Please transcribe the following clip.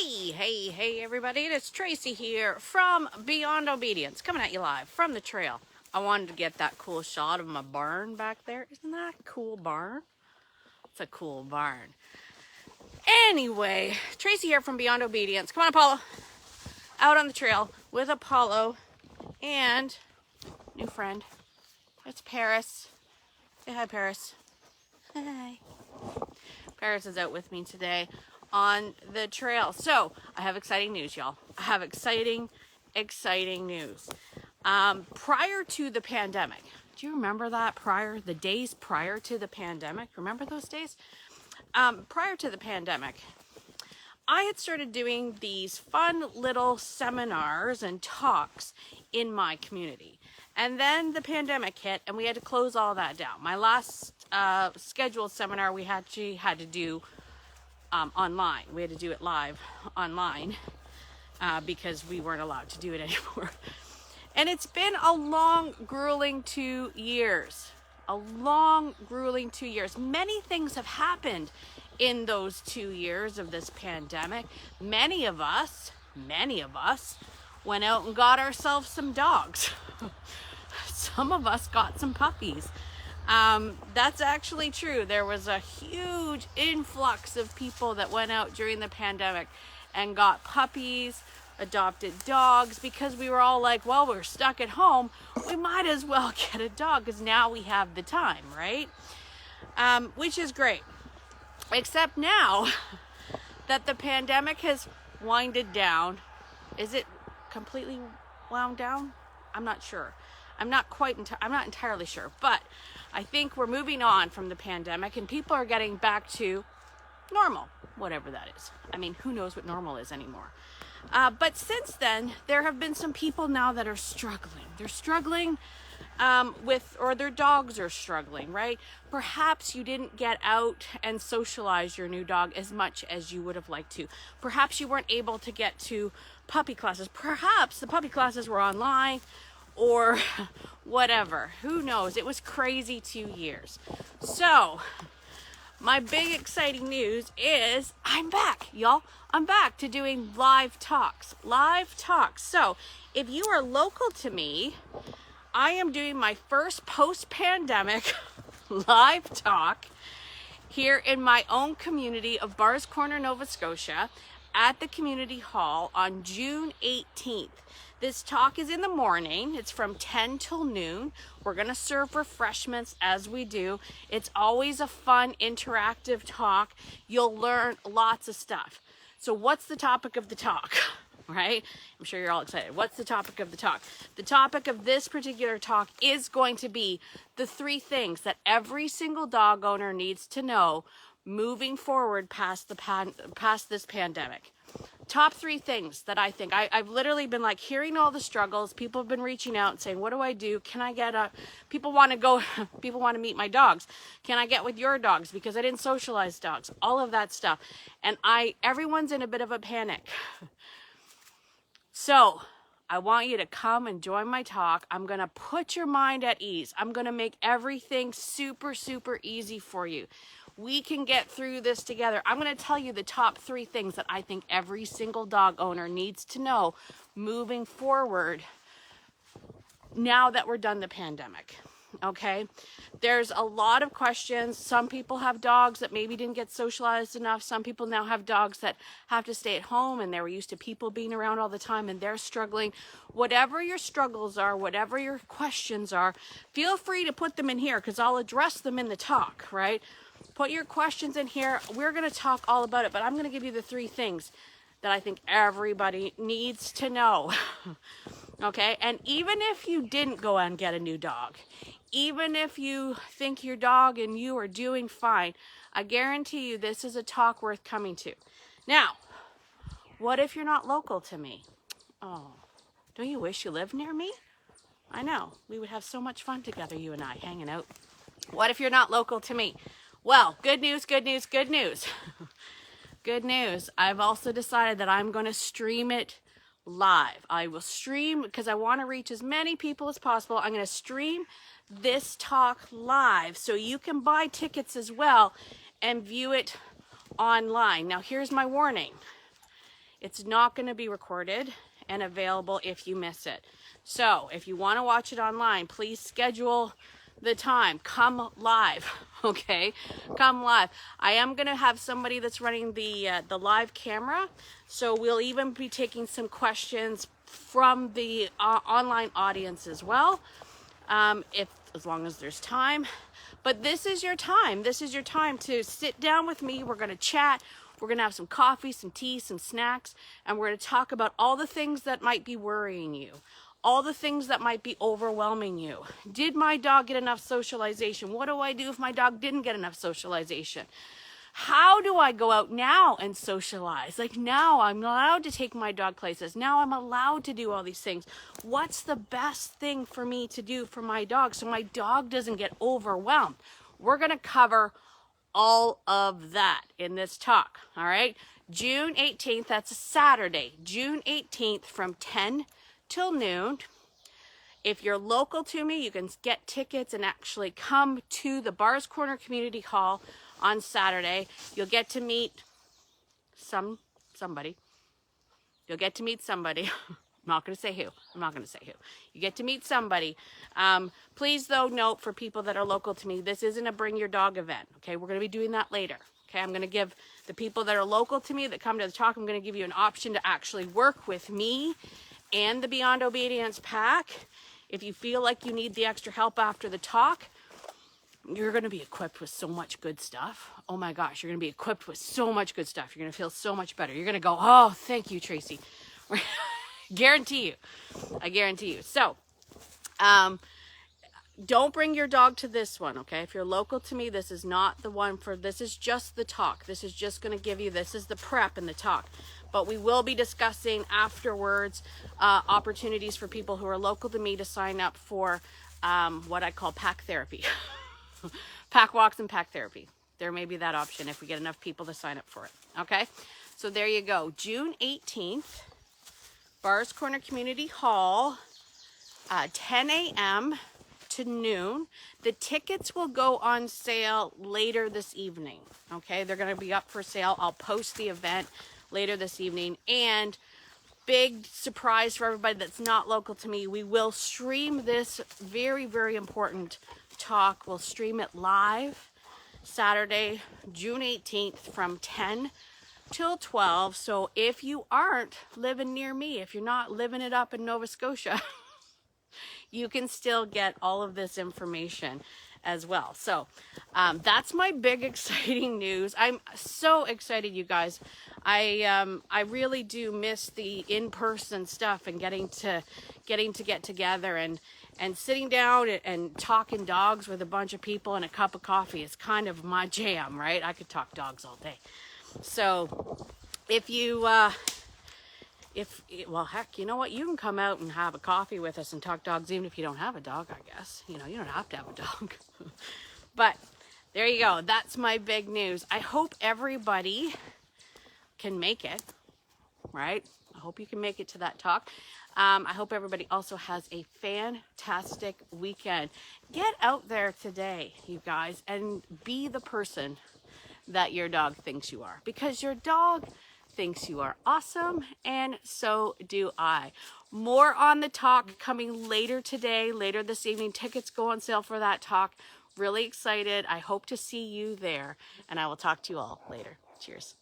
Hey, everybody, it's Tracy here from Beyond Obedience, coming at you live from the trail. I wanted to get that cool shot of my barn back there. Isn't that a cool barn? It's a cool barn. Anyway, Tracy here from Beyond Obedience. Come on, Apollo. Out on the trail with Apollo and new friend. It's Paris. Say hi, Paris. Hi. Paris is out with me today on the trail. So I have exciting news, y'all. I have exciting news. Prior to the pandemic, do you remember that? The days prior to the pandemic? Remember those days? Prior to the pandemic, I had started doing these fun little seminars and talks in my community. And then the pandemic hit and we had to close all that down. My last scheduled seminar we had to do online. We had to do it live online because we weren't allowed to do it anymore. And it's been a long, grueling 2 years. Many things have happened in those 2 years of this pandemic. Many of us went out and got ourselves some dogs. Some of us got some puppies. That's actually true. There was a huge influx of people that went out during the pandemic and got puppies, adopted dogs, because we were all like, well, we're stuck at home. We might as well get a dog because now we have the time, right? Which is great. Except now that the pandemic has winded down. Is it completely wound down? I'm not sure. I'm not entirely sure, but I think we're moving on from the pandemic and people are getting back to normal, whatever that is. I mean, who knows what normal is anymore? But since then, there have been some people now that are struggling. They're struggling or their dogs are struggling, right? Perhaps you didn't get out and socialize your new dog as much as you would have liked to. Perhaps you weren't able to get to puppy classes. Perhaps the puppy classes were online or whatever. Who knows? It was crazy 2 years. So my big exciting news is I'm back, y'all. I'm back to doing live talks. So if you are local to me, I am doing my first post-pandemic live talk here in my own community of Bars Corner, Nova Scotia at the community hall on June 18th. This talk is in the morning. It's from 10 till noon. We're going to serve refreshments as we do. It's always a fun, interactive talk. You'll learn lots of stuff. So what's the topic of the talk, right? I'm sure you're all excited. What's the topic of the talk? The topic of this particular talk is going to be the 3 things that every single dog owner needs to know moving forward past this pandemic. Top 3 things that I think. I've literally been like hearing all the struggles. People have been reaching out and saying, what do I do? Can I get people want to meet my dogs. Can I get with your dogs? Because I didn't socialize dogs. All of that stuff. And everyone's in a bit of a panic. So I want you to come and join my talk. I'm going to put your mind at ease. I'm going to make everything super, super easy for you. We can get through this together. I'm going to tell you the top 3 things that I think every single dog owner needs to know moving forward now that we're done the pandemic. Okay? There's a lot of questions. Some people have dogs that maybe didn't get socialized enough. Some people now have dogs that have to stay at home and they were used to people being around all the time and they're struggling. Whatever your struggles are, whatever your questions are, feel free to put them in here because I'll address them in the talk, right? Put your questions in here. We're going to talk all about it, but I'm going to give you the 3 things that I think everybody needs to know. Okay? And even if you didn't go and get a new dog, even if you think your dog and you are doing fine, I guarantee you this is a talk worth coming to. Now, what if you're not local to me? Oh, don't you wish you lived near me? I know. We would have so much fun together, you and I, hanging out. What if you're not local to me? Well, good news. Good news. I've also decided that I'm going to stream it live. I will stream because I want to reach as many people as possible. I'm going to stream this talk live so you can buy tickets as well and view it online. Now, here's my warning. It's not going to be recorded and available if you miss it. So if you want to watch it online, please schedule the time. Come live, okay? Come live. I am going to have somebody that's running the live camera, so we'll even be taking some questions from the online audience as well, as long as there's time. But this is your time. This is your time to sit down with me. We're going to chat. We're going to have some coffee, some tea, some snacks, and we're going to talk about all the things that might be worrying you, all the things that might be overwhelming you. Did my dog get enough socialization? What do I do if my dog didn't get enough socialization? How do I go out now and socialize? Like, now I'm allowed to take my dog places. Now I'm allowed to do all these things. What's the best thing for me to do for my dog so my dog doesn't get overwhelmed? We're going to cover all of that in this talk, all right? June 18th, that's a Saturday, June 18th from 10 till noon. If you're local to me, you can get tickets and actually come to the Bars Corner Community Hall on Saturday. You'll get to meet somebody. You'll get to meet somebody. I'm not going to say who. I'm not going to say who. You get to meet somebody. Please, though, note for people that are local to me, this isn't a bring your dog event. Okay, we're going to be doing that later. Okay, I'm going to give the people that are local to me that come to the talk, I'm going to give you an option to actually work with me and the Beyond Obedience pack. If you feel like you need the extra help after the talk, you're going to be equipped with so much good stuff. Oh my gosh, you're going to be equipped with so much good stuff. You're going to feel so much better. You're going to go, oh, thank you, Tracy. Guarantee you. I guarantee you. So, don't bring your dog to this one, okay? If you're local to me, this is not the one for, this is just the talk. This is just going to give you, this is the prep and the talk. But we will be discussing afterwards opportunities for people who are local to me to sign up for what I call pack therapy. Pack walks and pack therapy. There may be that option if we get enough people to sign up for it, okay? So there you go. June 18th, Bars Corner Community Hall, 10 a.m. to noon. The tickets will go on sale later this evening, okay? They're going to be up for sale. I'll post the event later this evening. And big surprise for everybody that's not local to me, we will stream this very, very important talk. We'll stream it live Saturday, June 18th from 10 till 12. So if you aren't living near me, if you're not living it up in Nova Scotia, you can still get all of this information as well. So that's my big exciting news. I'm so excited, you guys. I really do miss the in-person stuff and getting to get together and sitting down and talking dogs with a bunch of people and a cup of coffee is kind of my jam, right? I could talk dogs all day. So if you, well, heck, you know what? You can come out and have a coffee with us and talk dogs even if you don't have a dog, I guess. You know, you don't have to have a dog. But there you go. That's my big news. I hope everybody can make it, right? I hope you can make it to that talk. I hope everybody also has a fantastic weekend. Get out there today, you guys, and be the person that your dog thinks you are, because your dog thinks you are awesome, and so do I. More on the talk coming later today, later this evening. Tickets go on sale for that talk. Really excited. I hope to see you there, and I will talk to you all later. Cheers.